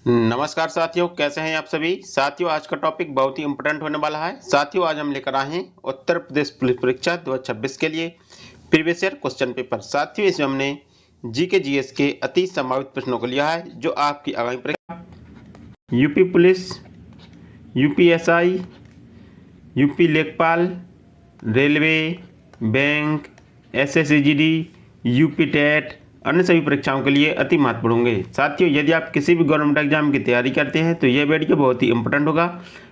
नमस्कार साथियों, कैसे हैं आप सभी। साथियों, आज का टॉपिक बहुत ही इंपॉर्टेंट होने वाला है। साथियों, आज हम लेकर आए हैं उत्तर प्रदेश पुलिस परीक्षा 2026 के लिए प्रीवियस ईयर क्वेश्चन पेपर। साथियों, इसमें हमने जीके जीएस के अति संभावित प्रश्नों को लिया है जो आपकी आगामी परीक्षा यूपी पुलिस, यूपीएसआई, यूपी लेखपाल, रेलवे, बैंक, एसएससीजीडी, यूपी टेट, अन्य सभी परीक्षाओं के लिए अति महत्वपूर्ण होंगे। साथियों, यदि आप किसी भी गवर्नमेंट एग्जाम की तैयारी करते हैं तो यह वीडियो बहुत ही इंपॉर्टेंट होगा,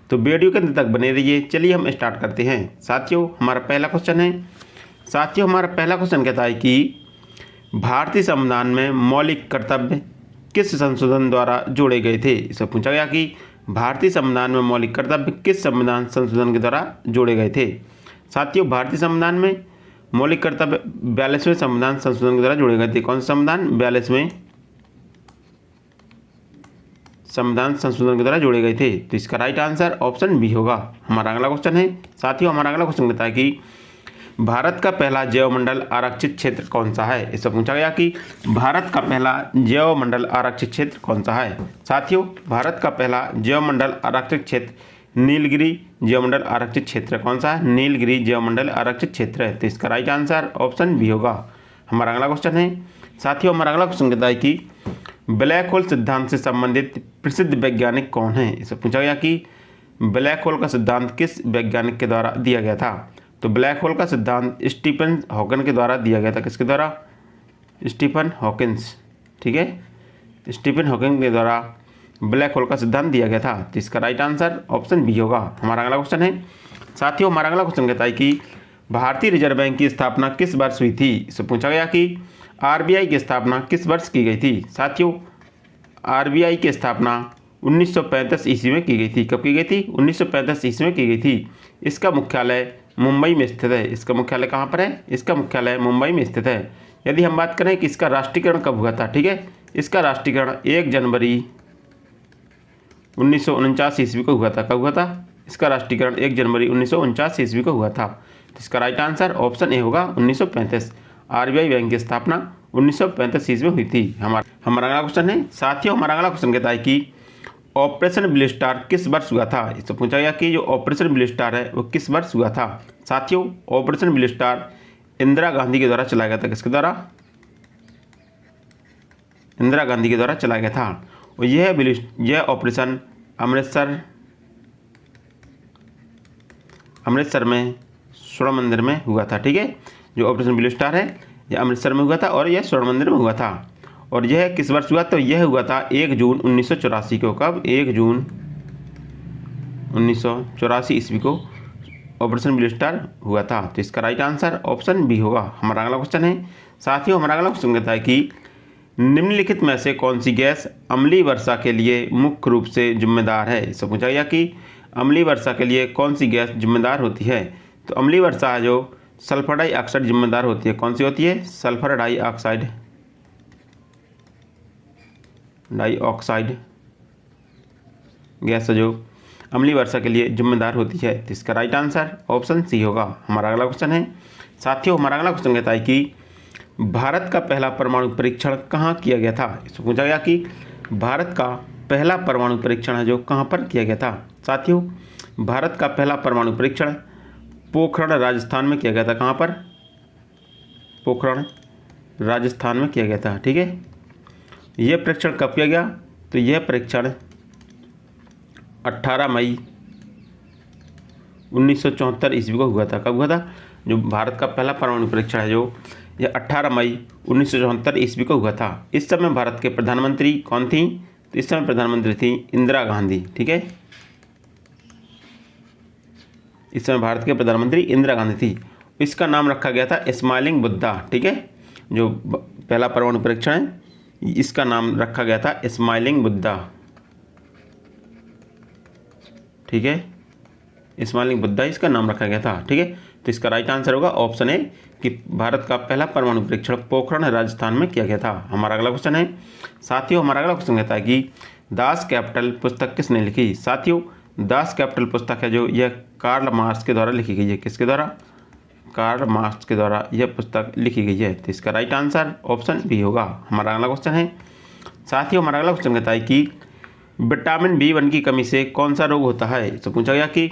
तो वीडियो के अंत तक बने रहिए। चलिए हम स्टार्ट करते हैं। साथियों, हमारा पहला क्वेश्चन कहता है कि भारतीय संविधान में मौलिक कर्तव्य किस संशोधन द्वारा जोड़े गए थे। इसमें पूछा गया कि भारतीय संविधान में मौलिक कर्तव्य किस संविधान संशोधन के द्वारा जोड़े गए थे। साथियों, भारतीय संविधान में मौलिक कर्तव्य 42वें संविधान संशोधन के द्वारा जोड़े गए थे। कौन सा संविधान? 42वें संविधान संशोधन के द्वारा जोड़े गए थे। तो इसका राइट आंसर ऑप्शन बी होगा। हमारा अगला क्वेश्चन है। साथियों, हमारा अगला क्वेश्चन कहता है कि भारत का पहला जैवमंडल आरक्षित क्षेत्र कौन सा है। इससे पूछा गया कि भारत का पहला जैवमंडल आरक्षित क्षेत्र कौन सा है। साथियों, भारत का पहला जैवमंडल आरक्षित क्षेत्र नीलगिरी जैवमंडल आरक्षित क्षेत्र कौन सा है? नीलगिरी जैवमंडल आरक्षित क्षेत्र है। तो इसका राइट आंसर ऑप्शन बी होगा। हमारा अगला क्वेश्चन है। साथियों, हमारा अगला क्वेश्चन कहता है कि ब्लैक होल सिद्धांत से संबंधित प्रसिद्ध वैज्ञानिक कौन है। इससे पूछा गया कि ब्लैक होल का सिद्धांत किस वैज्ञानिक के द्वारा दिया गया था। तो ब्लैक होल का सिद्धांत स्टीफन हॉकिंस के द्वारा दिया गया था। किसके द्वारा? Stephen Hawkins. ठीक है, स्टीफन हॉकिंस के द्वारा ब्लैक होल का सिद्धांत दिया गया था। तो इसका राइट आंसर ऑप्शन बी होगा। हमारा अगला क्वेश्चन है। साथियों, हमारा अगला क्वेश्चन कहता है कि भारतीय रिजर्व बैंक की स्थापना किस वर्ष हुई थी। इससे पूछा गया कि आरबीआई की स्थापना किस वर्ष की गई थी। साथियों, आरबीआई की स्थापना 1935 ईस्वी में की गई थी। कब की गई थी? 1935 ईस्वी में की गई थी। इसका मुख्यालय मुंबई में स्थित है। इसका मुख्यालय कहाँ पर है? इसका मुख्यालय मुंबई में स्थित है। यदि हम बात करें कि इसका राष्ट्रीयकरण कब हुआ था, ठीक है, इसका राष्ट्रीयकरण 1 जनवरी 1949 ईस्वी को हुआ था। कब हुआ था? इसका राष्ट्रीयकरण 1 जनवरी 1949 ईस्वी को हुआ था। तो इसका राइट आंसर ऑप्शन ए होगा, 1935। आरबीआई बैंक की स्थापना 1935 ईस्वी में हुई थी। हमारा अगला क्वेश्चन है। साथियों, हमारा अगला क्वेश्चन कहता है कि ऑपरेशन ब्लू स्टार किस वर्ष हुआ था। इससे पूछा गया कि जो ऑपरेशन ब्लू स्टार है वो किस वर्ष हुआ था। साथियों, operation blue star Indira Gandhi के द्वारा चलाया गया था। किसके द्वारा? इंदिरा गांधी के द्वारा चलाया गया था। और यह ऑपरेशन अमृतसर में स्वर्ण मंदिर में हुआ था। ठीक है, जो ऑपरेशन ब्लू स्टार है यह अमृतसर में हुआ था और यह स्वर्ण मंदिर में हुआ था। और यह किस वर्ष हुआ? तो यह हुआ था 1 जून 1984 को। कब? 1 जून 1984 ईस्वी को ऑपरेशन ब्लू स्टार हुआ था। तो इसका राइट आंसर ऑप्शन बी होगा। हमारा अगला क्वेश्चन है। साथियों, हमारा अगला क्वेश्चन कहता है कि निम्नलिखित में से कौन सी गैस अम्लीय वर्षा के लिए मुख्य रूप से जिम्मेदार है। इससे पूछा गया कि अम्लीय वर्षा के लिए कौन सी गैस जिम्मेदार होती है। तो अम्लीय वर्षा जो सल्फर डाइऑक्साइड जिम्मेदार होती है। कौन सी होती है? सल्फर डाइऑक्साइड गैस जो अम्लीय वर्षा के लिए जिम्मेदार होती है। तो इसका राइट आंसर ऑप्शन सी होगा। हमारा अगला क्वेश्चन है। साथियों, हमारा अगला क्वेश्चन कहता है कि भारत का पहला परमाणु परीक्षण कहाँ किया गया था। इसमें पूछा गया कि भारत का पहला परमाणु परीक्षण है जो कहाँ पर किया गया था। साथियों, भारत का पहला परमाणु परीक्षण पोखरण राजस्थान में किया गया था। कहाँ पर? पोखरण राजस्थान में किया गया था। ठीक है, यह परीक्षण कब किया गया? तो यह परीक्षण 18 मई 1974 ईस्वी को हुआ था। कब हुआ था? जो भारत का पहला परमाणु परीक्षण है जो यह 18 मई 1974 ईस्वी को हुआ था। इस समय भारत के प्रधानमंत्री कौन थी? तो इस समय प्रधानमंत्री थी इंदिरा गांधी। ठीक है, इस समय भारत के प्रधानमंत्री इंदिरा गांधी थी। इसका नाम रखा गया था स्माइलिंग बुद्धा। ठीक है, जो पहला परमाणु परीक्षण है इसका नाम रखा गया था स्माइलिंग बुद्धा। ठीक है, स्माइलिंग बुद्धा इसका नाम रखा गया था। ठीक है, तो इसका राइट आंसर होगा ऑप्शन ए कि भारत का पहला परमाणु परीक्षण पोखरण राजस्थान में किया गया था। हमारा अगला क्वेश्चन है। साथियों, हमारा अगला क्वेश्चन कहता है कि दास कैपिटल पुस्तक किसने लिखी। साथियों, दास कैपिटल पुस्तक है जो यह कार्ल मार्क्स के द्वारा लिखी गई है। किसके द्वारा? कार्ल मार्क्स के द्वारा यह पुस्तक लिखी गई है। तो इसका राइट आंसर ऑप्शन बी होगा। हमारा अगला क्वेश्चन है। साथियों, हमारा अगला क्वेश्चन कहता है कि विटामिन B1 की कमी से कौन सा रोग होता है। तो पूछा गया कि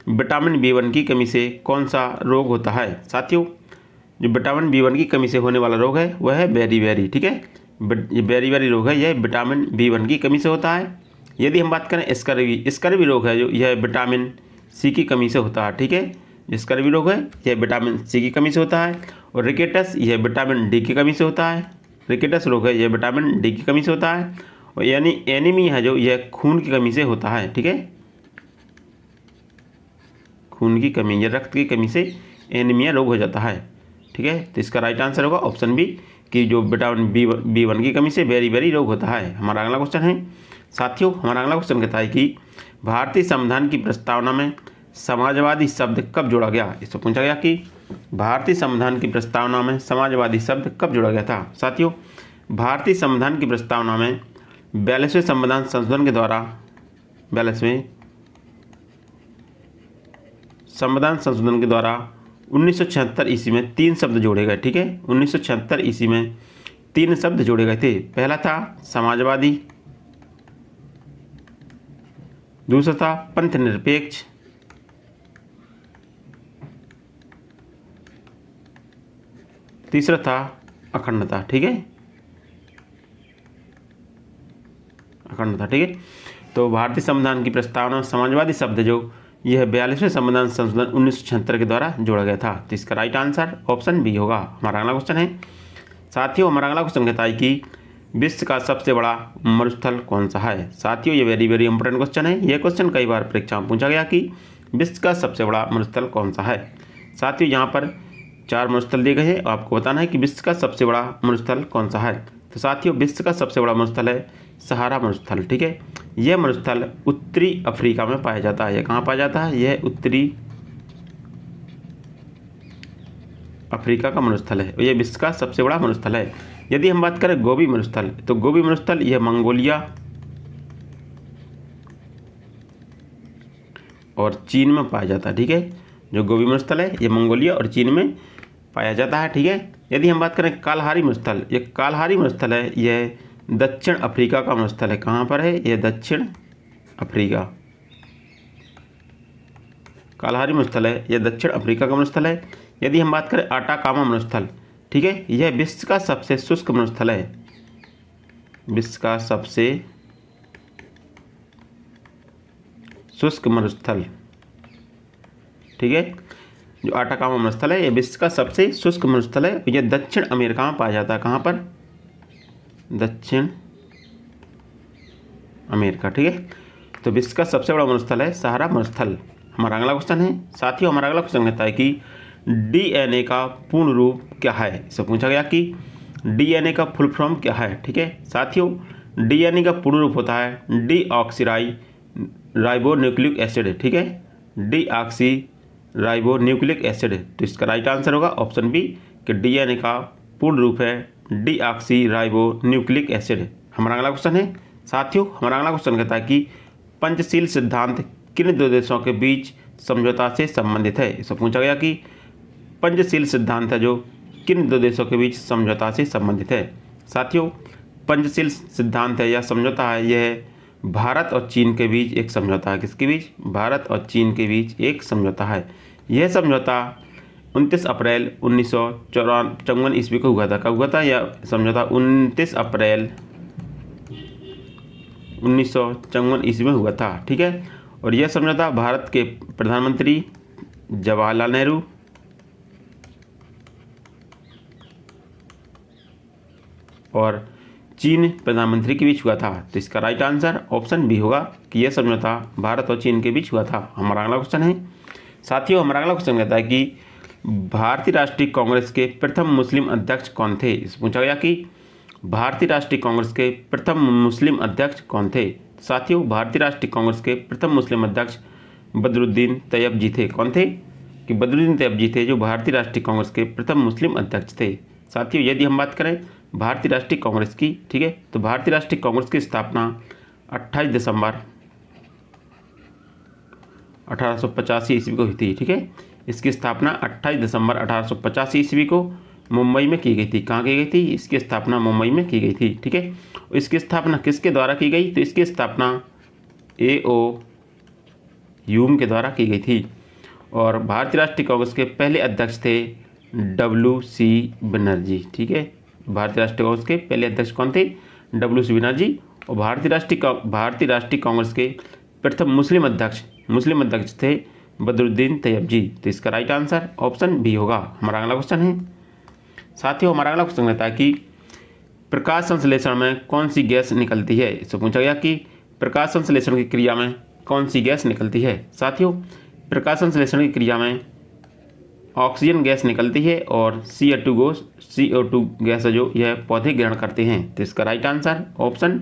विटामिन B1 की कमी से कौन सा रोग होता है। साथियों, जो विटामिन B1 की कमी से होने वाला रोग है वह है बेरी, ठीक है। ये बेरी रोग है, यह विटामिन B1 की कमी से होता है। यदि हम बात करें स्कर्वी रोग है जो, यह विटामिन C की कमी से होता है, ठीक है। स्कर्वी रोग है यह विटामिन C की कमी से होता है। और रिकेटस यह विटामिन D की कमी से होता है। रिकेटस रोग है यह विटामिन D की कमी से होता है। और यानी एनीमिया है जो, यह खून की कमी से होता है, ठीक है। खून की कमी या रक्त की कमी से एनीमिया रोग हो जाता है, ठीक है। तो इसका राइट आंसर होगा ऑप्शन बी कि जो विटामिन B1 की कमी से बेरी रोग होता है। हमारा अगला क्वेश्चन है साथियों, हमारा अगला क्वेश्चन कहता है कि भारतीय संविधान की प्रस्तावना में समाजवादी शब्द कब जोड़ा गया। इसको पूछा गया कि भारतीय संविधान की प्रस्तावना में समाजवादी शब्द कब जोड़ा गया था। साथियों, भारतीय संविधान की प्रस्तावना में 42वें संविधान संशोधन के द्वारा 42वें संविधान संशोधन के द्वारा 1976 ईस्वी में 3 शब्द जोड़े गए, ठीक है। 1976 ईस्वी में 3 शब्द जोड़े गए थे। पहला था समाजवादी, दूसरा था पंथ निरपेक्ष, तीसरा था अखंडता, ठीक है। अखंडता, ठीक है। तो भारतीय संविधान की प्रस्तावना में समाजवादी शब्द जो, यह 42वें संविधान संशोधन 1976 के द्वारा जोड़ा गया था। तो इसका राइट आंसर ऑप्शन बी होगा। हमारा अगला क्वेश्चन है साथियों, हमारा अगला क्वेश्चन कहता है कि विश्व का सबसे बड़ा मरुस्थल कौन सा है। साथियों, ये वेरी इंपॉर्टेंट क्वेश्चन है। यह क्वेश्चन कई बार परीक्षा में पूछा गया कि विश्व का सबसे बड़ा मरुस्थल कौन सा है। साथियों, यहाँ पर 4 मरुस्थल दिए गए हैं, आपको बताना है कि विश्व का सबसे बड़ा मरुस्थल कौन सा है। तो साथियों, विश्व का सबसे बड़ा मरुस्थल है सहारा मरुस्थल, ठीक है। यह मरुस्थल उत्तरी अफ्रीका में पाया जाता है। यह कहाँ पाया जाता है? यह उत्तरी अफ्रीका का मरुस्थल है। यह विश्व का सबसे बड़ा मरुस्थल है। यदि हम बात करें गोबी मरुस्थल, तो गोबी मरुस्थल यह मंगोलिया और चीन में पाया जाता है, ठीक है। जो गोबी मरुस्थल है यह मंगोलिया और चीन में पाया जाता है, ठीक है। यदि हम बात करें कालहारी मरुस्थल, यह कालहारी मरुस्थल है, यह दक्षिण अफ्रीका का मरुस्थल है। कहाँ पर है? यह दक्षिण अफ्रीका। कालहारी मरुस्थल है, यह दक्षिण अफ्रीका का मरुस्थल है। यदि हम बात करें आटाकामा मरुस्थल, ठीक है, यह विश्व का सबसे शुष्क मरुस्थल है। विश्व का सबसे शुष्क मरुस्थल, ठीक है। जो आटाकामा मरुस्थल है यह विश्व का सबसे शुष्क मरुस्थल है। यह दक्षिण अमेरिका में पाया जाता है। कहाँ पर? दक्षिण अमेरिका, ठीक है। तो विश्व का सबसे बड़ा मरुस्थल है सहारा मरुस्थल। हमारा अगला क्वेश्चन है साथियों, हमारा अगला क्वेश्चन कहता है कि डीएनए का पूर्ण रूप क्या है। इससे पूछा गया कि डीएनए का फुल फॉर्म क्या है, ठीक है। साथियों, डीएनए का पूर्ण रूप होता है डीऑक्सी राइबोन्यूक्लिक एसिड, ठीक है। Deoxy ribonucleic acid. तो इसका राइट आंसर होगा ऑप्शन बी कि डीएनए का पूर्ण रूप है डीऑक्सी राइबोन्यूक्लिक एसिड। हमारा अगला क्वेश्चन है साथियों, हमारा अगला क्वेश्चन कहता है कि पंचशील सिद्धांत किन 2 देशों के बीच समझौता से संबंधित है। इससे पूछा गया कि पंचशील सिद्धांत है जो किन 2 देशों के बीच समझौता से संबंधित है। साथियों, पंचशील सिद्धांत है या समझौता है, यह भारत और चीन के बीच एक समझौता है। किसके बीच? भारत और चीन के बीच एक समझौता है। यह समझौता 29 अप्रैल 1954 ईस्वी को हुआ था। कब हुआ था यह समझौता? 29 अप्रैल 1954 ईस्वी में हुआ था, ठीक है। और यह समझौता भारत के प्रधानमंत्री जवाहरलाल नेहरू और चीन प्रधानमंत्री के बीच हुआ था। तो इसका राइट आंसर ऑप्शन बी होगा कि यह समझौता भारत और चीन के बीच हुआ था। हमारा अगला क्वेश्चन है साथियों, हमारा अगला क्वेश्चन कहता है कि भारतीय राष्ट्रीय कांग्रेस के प्रथम मुस्लिम अध्यक्ष कौन थे। इस पूछा गया कि भारतीय राष्ट्रीय कांग्रेस के प्रथम मुस्लिम अध्यक्ष कौन थे। साथियों, भारतीय राष्ट्रीय कांग्रेस के प्रथम मुस्लिम अध्यक्ष बदरुद्दीन तैयब जी थे। कौन थे? कि बदरुद्दीन तैयब जी थे जो भारतीय राष्ट्रीय कांग्रेस के प्रथम मुस्लिम अध्यक्ष थे। साथियों, यदि हम बात करें भारतीय राष्ट्रीय कांग्रेस की, ठीक है, तो भारतीय राष्ट्रीय कांग्रेस की स्थापना 28 दिसंबर 1885 ईस्वी को हुई थी, ठीक है। इसकी स्थापना 28 दिसंबर 1885 ईस्वी को मुंबई में की गई थी। कहाँ की गई थी? इसकी स्थापना मुंबई में की गई थी। ठीक है, इसकी स्थापना किसके द्वारा की गई? तो इसकी स्थापना A.O. ह्यूम के द्वारा की गई थी। और भारतीय राष्ट्रीय कांग्रेस के पहले अध्यक्ष थे W.C. बनर्जी। ठीक है, भारतीय राष्ट्रीय कांग्रेस के पहले अध्यक्ष कौन थे? W.C. बनर्जी। और भारतीय राष्ट्रीय कांग्रेस के प्रथम मुस्लिम अध्यक्ष थे बदरुद्दीन तैयबजी। तो इसका राइट आंसर ऑप्शन बी होगा। हमारा अगला क्वेश्चन है साथियों, हमारा अगला क्वेश्चन रहता है कि प्रकाश संश्लेषण में कौन सी गैस निकलती है? इससे पूछा गया कि प्रकाश संश्लेषण की क्रिया में कौन सी गैस निकलती है? साथियों, प्रकाश संश्लेषण की क्रिया में ऑक्सीजन गैस निकलती है और CO2 गैस जो यह पौधे ग्रहण करते हैं। तो इसका राइट आंसर ऑप्शन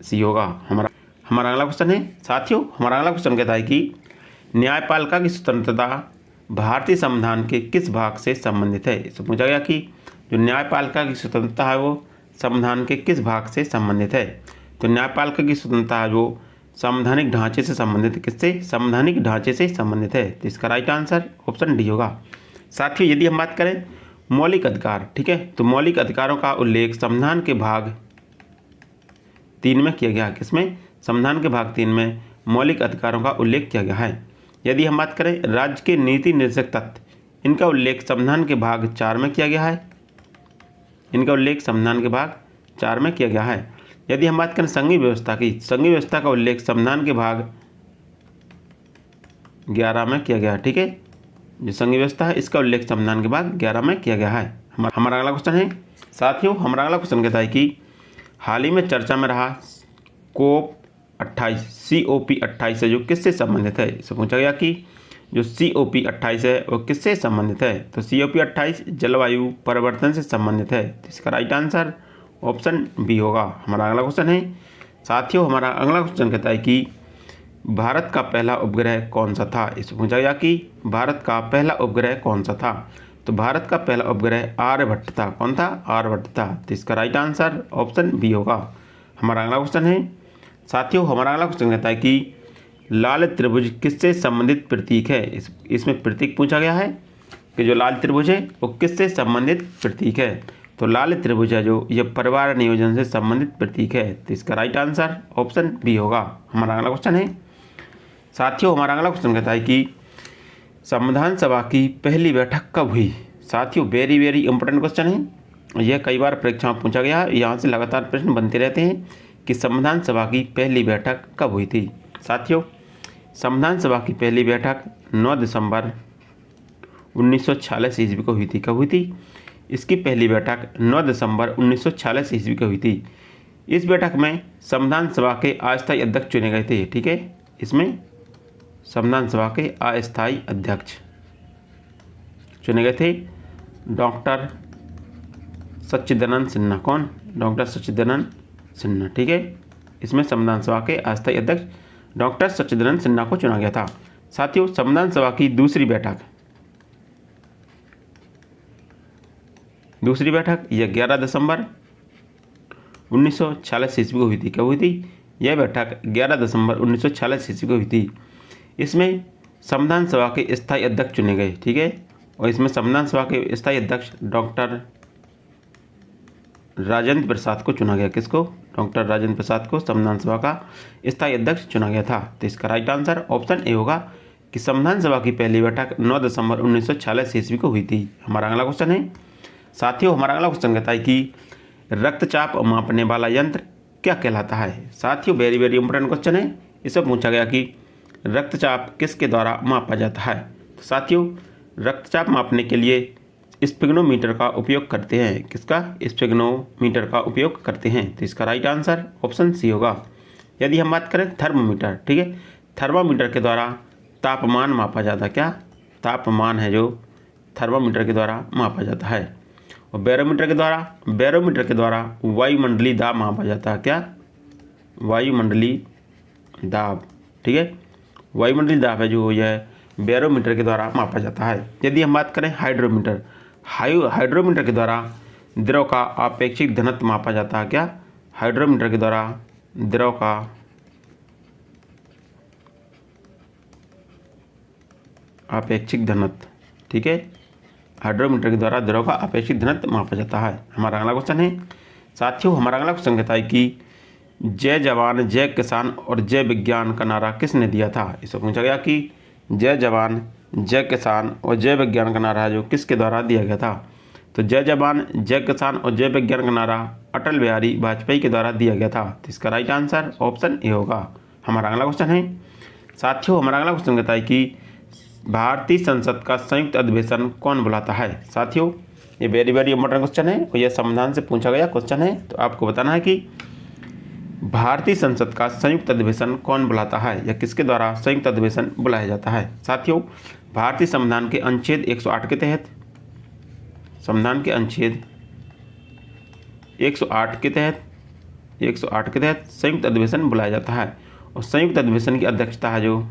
सी होगा। हमारा अगला क्वेश्चन है साथियों, हमारा अगला क्वेश्चन कहता है कि न्यायपालिका की स्वतंत्रता भारतीय संविधान के किस भाग से संबंधित है? इससे पूछा गया कि जो न्यायपालिका की स्वतंत्रता है वो संविधान के किस भाग से संबंधित है? तो न्यायपालिका की स्वतंत्रता है वो संवैधानिक ढांचे से संबंधित है। किससे? संवैधानिक ढांचे से संबंधित है। तो इसका राइट आंसर ऑप्शन डी होगा। साथियों, यदि हम बात करें मौलिक अधिकार, ठीक है, तो मौलिक अधिकारों का उल्लेख संविधान के भाग 3 में किया गया है। किसमें? संविधान के भाग 3 में मौलिक अधिकारों का उल्लेख किया गया है। यदि हम बात करें राज्य के नीति निर्देशक तत्व, इनका उल्लेख संविधान के भाग 4 में किया गया है। इनका उल्लेख संविधान के भाग 4 में किया गया है। यदि हम बात करें संघीय व्यवस्था की, संघीय व्यवस्था का उल्लेख संविधान के भाग 11 में किया गया है। ठीक है, जो संघीय व्यवस्था है इसका उल्लेख संविधान के भाग 11 में किया गया है। हमारा अगला क्वेश्चन है साथियों, हमारा अगला क्वेश्चन कहता है कि हाल ही में चर्चा में रहा COP28 है जो किससे संबंधित है? इससे पूछा गया कि जो COP28 है वो किससे संबंधित है? तो COP28 जलवायु परिवर्तन से संबंधित है। तो इसका राइट आंसर ऑप्शन बी होगा। हमारा अगला क्वेश्चन है साथियों, हमारा अगला क्वेश्चन कहता है कि भारत का पहला उपग्रह कौन सा था? इससे पूछा गया कि भारत का पहला उपग्रह कौन सा था? तो भारत का पहला उपग्रह आर्यभट्ट था। कौन था? आर्यभट्ट था। तो इसका राइट आंसर ऑप्शन बी होगा। हमारा अगला क्वेश्चन है साथियों, हमारा अगला क्वेश्चन कहता है कि लाल त्रिभुज किससे संबंधित प्रतीक है? इसमें प्रतीक पूछा गया है कि जो लाल त्रिभुज है वो किससे संबंधित प्रतीक है? तो लाल त्रिभुज है जो ये परिवार नियोजन से संबंधित प्रतीक है। तो इसका राइट आंसर ऑप्शन बी होगा। हमारा अगला क्वेश्चन है साथियों, हमारा अगला क्वेश्चन कहता है कि संविधान सभा की पहली बैठक कब हुई? साथियों, वेरी वेरी इंपॉर्टेंट क्वेश्चन है, यह कई बार परीक्षा में पूछा गया है। यहाँ से लगातार प्रश्न बनते रहते हैं कि संविधान सभा की पहली बैठक कब हुई थी? साथियों, संविधान सभा की पहली बैठक 9 दिसंबर 1946 ईस्वी को हुई थी। कब हुई थी? इसकी पहली बैठक 9 दिसंबर 1946 ईस्वी को हुई थी। इस बैठक में संविधान सभा के अस्थायी अध्यक्ष चुने गए थे। ठीक है, इसमें संविधान सभा के अस्थायी अध्यक्ष चुने गए थे डॉक्टर सच्चिदानंद सिन्हा। कौन? डॉक्टर सच्चिदानंद सिन्हा। ठीक है, इसमें संविधान सभा के अस्थायी अध्यक्ष डॉक्टर सच्चिदानंद सिन्हा को चुना गया था। साथियों, संविधान सभा की दूसरी बैठक यह 11 दिसंबर 1946 ईस्वी को हुई थी। कब हुई थी? यह बैठक 11 दिसंबर 1946 ईस्वी को हुई थी। इसमें संविधान सभा के स्थायी अध्यक्ष चुने गए। ठीक है, और इसमें संविधान सभा के स्थायी अध्यक्ष डॉक्टर राजेंद्र प्रसाद को चुना गया। किसको? डॉक्टर राजेंद्र प्रसाद को संविधान सभा का स्थायी अध्यक्ष चुना गया था। तो इसका राइट आंसर ऑप्शन ए होगा कि संविधान सभा की पहली बैठक 9 दिसंबर 1946 ईस्वी को हुई थी। हमारा अगला क्वेश्चन है साथियों, हमारा अगला क्वेश्चन कहता है कि रक्तचाप मापने वाला यंत्र क्या कहलाता है? साथियों, वेरी वेरी इंपॉर्टेंट क्वेश्चन है। इसमें पूछा गया कि रक्तचाप किसके द्वारा मापा जाता है? तो साथियों, रक्तचाप मापने के लिए स्पेग्नोमीटर का उपयोग करते हैं। किसका? स्पेग्नोमीटर का उपयोग करते हैं। तो इसका राइट आंसर ऑप्शन सी होगा। यदि हम बात करें थर्मोमीटर, ठीक है, थर्मामीटर के द्वारा तापमान मापा जाता है। क्या? तापमान है जो थर्मामीटर के द्वारा मापा जाता है। और बैरोमीटर के द्वारा वायुमंडलीय दाब मापा जाता है। क्या? वायुमंडलीय दाब। ठीक है, वायुमंडलीय दाब है जो यह बैरोमीटर के द्वारा मापा जाता है। यदि हम बात करें हाइड्रोमीटर के द्वारा द्रव का आपेक्षिक घनत्व मापा जाता है। क्या? हाइड्रोमीटर के द्वारा द्रव का आपेक्षिक घनत्व। ठीक है, हाइड्रोमीटर के द्वारा द्रव का अपेक्षित घनत्व मापा जाता है। हमारा अगला क्वेश्चन है साथियों, हमारा अगला क्वेश्चन कहता है कि जय जवान जय किसान और जय विज्ञान का नारा किसने दिया था। इसको पूछा गया कि जय जवान जय किसान और जय विज्ञान का नारा जो किसके द्वारा दिया गया था। तो जय जवान जय किसान और जय विज्ञान का नारा अटल बिहारी वाजपेयी के द्वारा दिया गया था। तो इसका राइट आंसर ऑप्शन ए होगा। हमारा अगला क्वेश्चन है साथियों, हमारा अगला क्वेश्चन कहता है कि भारतीय संसद का संयुक्त अधिवेशन कौन बुलाता है। साथियों, ये वेरी वेरी इंपॉर्टेंट क्वेश्चन है और यह संविधान से पूछा गया क्वेश्चन है। तो आपको बताना है कि भारतीय संसद का संयुक्त अधिवेशन कौन बुलाता है या किसके द्वारा संयुक्त अधिवेशन बुलाया जाता है। साथियों, भारतीय संविधान के अनुच्छेद 108 के तहत, संविधान के अनुच्छेद 108 के तहत संयुक्त अधिवेशन बुलाया जाता है और संयुक्त अधिवेशन की अध्यक्षता है जो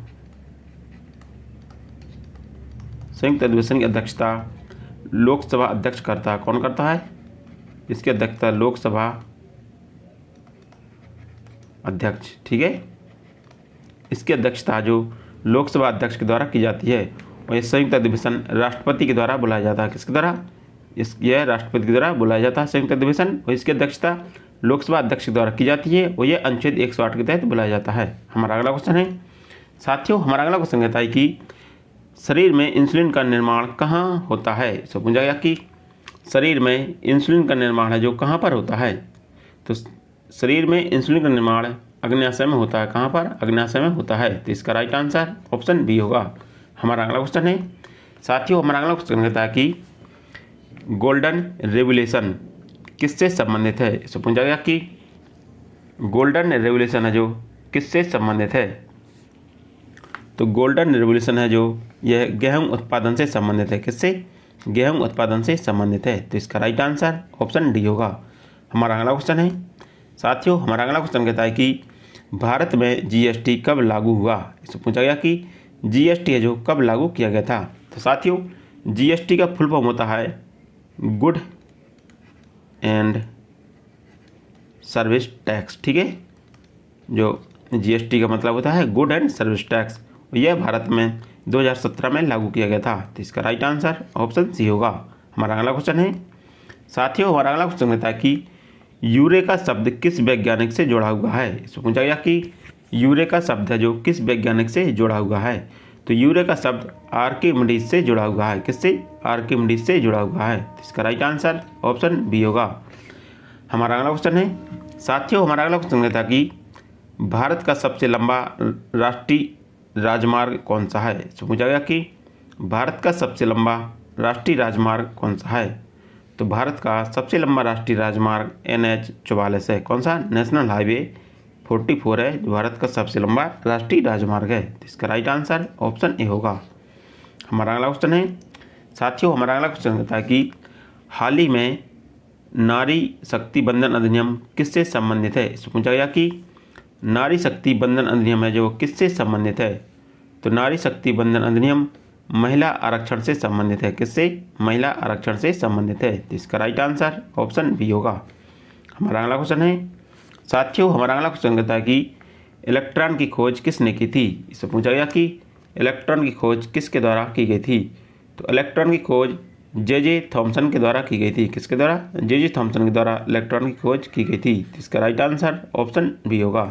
संयुक्त अधिवेशन की अध्यक्षता लोकसभा अध्यक्ष करता है। कौन करता है? इसकी अध्यक्षता लोकसभा अध्यक्ष, ठीक है। इसकी अध्यक्षता जो लोकसभा अध्यक्ष के द्वारा की जाती है और यह संयुक्त अधिवेशन राष्ट्रपति के द्वारा बुलाया जाता है। किसके द्वारा? यह राष्ट्रपति के द्वारा बुलाया जाता है संयुक्त अधिवेशन और इसकी अध्यक्षता लोकसभा अध्यक्ष के द्वारा की जाती है और यह अनुच्छेद 108 के तहत बुलाया जाता है। हमारा अगला क्वेश्चन है साथियों, हमारा अगला क्वेश्चन कहता है कि शरीर में इंसुलिन का निर्माण कहाँ होता है। इसको पूछा गया कि शरीर में इंसुलिन का निर्माण है जो कहाँ पर होता है। तो शरीर में इंसुलिन का निर्माण अग्न्याशय में होता है। कहाँ पर? अग्न्याशय में होता है। तो इसका राइट आंसर ऑप्शन बी होगा। हमारा अगला क्वेश्चन है साथियों, हमारा अगला क्वेश्चन कहता है कि गोल्डन रेवोल्यूशन किससे संबंधित है। इसको पूछा गया कि गोल्डन रेवोल्यूशन है जो किससे संबंधित है। तो गोल्डन रेवोल्यूशन है जो यह गेहूं उत्पादन से संबंधित है। किससे? गेहूं उत्पादन से संबंधित है। तो इसका राइट आंसर ऑप्शन डी होगा। हमारा अगला क्वेश्चन है साथियों, हमारा अगला क्वेश्चन कहता है कि भारत में जीएसटी कब लागू हुआ। इससे पूछा गया कि जीएसटी है जो कब लागू किया गया था। तो साथियों, जीएसटी का फुल फॉर्म होता है गुड एंड सर्विस टैक्स, ठीक है। जो जीएसटी का मतलब होता है गुड एंड सर्विस टैक्स, यह भारत में 2017 में लागू किया गया था। तो इसका राइट आंसर ऑप्शन सी होगा। हमारा अगला क्वेश्चन है साथियों, हमारा अगला क्वेश्चन कहता है कि यूरेका शब्द किस वैज्ञानिक से जुड़ा हुआ है। इसको पूछा गया कि यूरेका शब्द है जो किस वैज्ञानिक से जुड़ा हुआ है। तो यूरेका शब्द आर्किमिडीज से जुड़ा हुआ है। किससे? आर्किमिडीज से जुड़ा हुआ है। तो इसका राइट आंसर ऑप्शन बी होगा। हमारा अगला क्वेश्चन है साथियों, हमारा अगला क्वेश्चन कहता है कि भारत का सबसे लंबा राष्ट्रीय राजमार्ग कौन सा है। इसको पूछा गया कि भारत का सबसे लंबा राष्ट्रीय राजमार्ग कौन सा है। तो भारत का सबसे लंबा राष्ट्रीय राजमार्ग NH-44 है। कौन सा? नेशनल हाईवे 44 है जो भारत का सबसे लंबा राष्ट्रीय राजमार्ग है। तो इसका राइट आंसर ऑप्शन ए होगा। हमारा अगला क्वेश्चन है साथियों, हमारा अगला क्वेश्चन कहता है कि हाल ही में नारी शक्ति बंधन अधिनियम किससे संबंधित है। इसको पूछा गया कि नारी शक्ति बंधन अधिनियम है जो किससे संबंधित है। तो नारी शक्ति बंधन अधिनियम महिला आरक्षण से संबंधित है। किससे? महिला आरक्षण से संबंधित है। तो इसका राइट आंसर ऑप्शन बी होगा। हमारा अगला क्वेश्चन है साथियों, हमारा अगला क्वेश्चन कहता है कि इलेक्ट्रॉन की खोज किसने की थी। इससे पूछा गया कि इलेक्ट्रॉन की खोज किसके द्वारा की गई थी। तो इलेक्ट्रॉन की खोज जे थॉमसन के द्वारा की गई थी। किसके द्वारा? जे थॉमसन के द्वारा इलेक्ट्रॉन की खोज की गई थी। तो इसका राइट आंसर ऑप्शन बी होगा।